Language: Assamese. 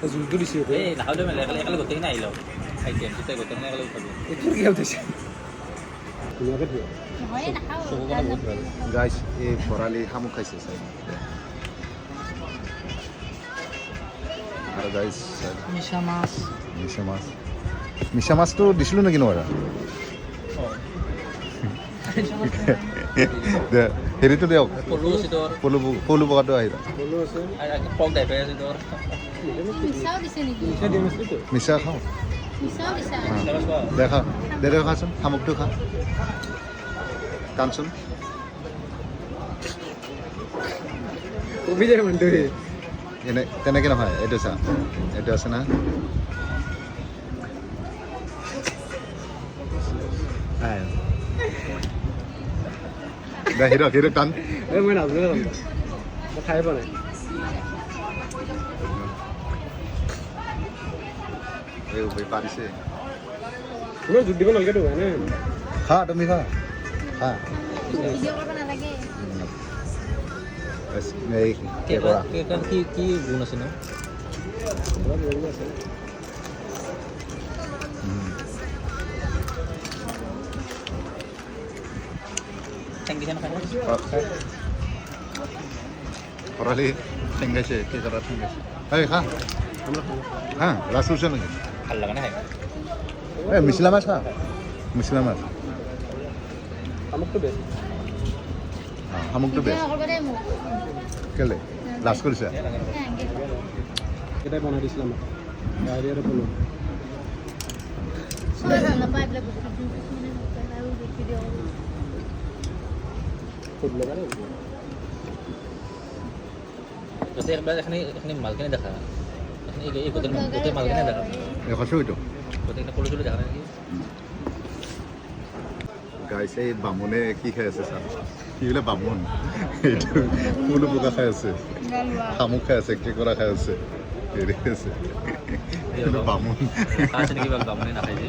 জুইটো দিছে এই নাখালেও মেলে একেলগে গোটেইখিনি আহি লওক আইটেম তেতিয়া গোটেইখিনি একেলগে উঠাব এইটো কি উঠাইছে ধুনীয়াকৈ ধুৱে চকুৰ কাৰণে বহুত ভাল গাইছ এই ভৰালি শামুক খাইছে চাই আৰু গাইছ মিছা মাছ মিছা মাছটো দিছিলোঁ নেকি নোৱাৰা হেৰিটো দিয়ক পলু আছে তোৰ পলু বগাটো আহিব বলো আছে আৰু পক টাইপে আছে তোৰ মিছাও দিছে নেকি মিঠা দিম আছিলতো মিছা খাওঁ মিছাও দিছে দেখা দে খাচোন শামুকটো খা টানচোন কবি যায় মানুহটো এনে তেনেকৈ নহয় এইটো চা এইটো আছে না দে হিৰক টান এই মই নাজানো মই খাই পোৱা নাই এই পাৰিছে তোমাৰ জোখ দিব নালাগেতো হয়নে খা তুমি খা ভিডিঅ' কৰিব নালাগে এই কৰা কেইখন কি গুণ আছে ন থেংক ইউ নাখায় ভৰালি ঠেংগাইছে কি কৰা ঠেংগাইছে এই খা হা লাষ্ট উঠছে নেকি ভাল লগা নাই এই মিছলা মাছ খা মিছলা মাছ শামুকটো বেষ্ট শামুকটো ভিডিঅ' বেষ্ট নকৰিব দেই মোক কেলে লাষ্ট কৰিছা এটাই বনাই দিছিল আমাক গাড়ী আৰু বলো মই ভাল নাপাওঁ এইবিলাক বস্তু কিছুমানে নকৰে আৰু দেখি দিয়ক ফুট লগা দেই যদি একবাৰ এখানি মালখিনি দেখা এখানি এই গোটেই মালখিনি দেখা দেখাছোঁ এইটো গোটেইখিনি পলু চলু দেখা নাই নেকি গাইছে এই বামুণে কি খাই আছে চাম কি বোলে বামুণ এইটো ফুলো বোকা খাই আছে শামুক খাই আছে কেঁকোৰা খাই আছে হেৰি আছে এইটো বামুণ আছে নেকি বামুণে নাখাই যে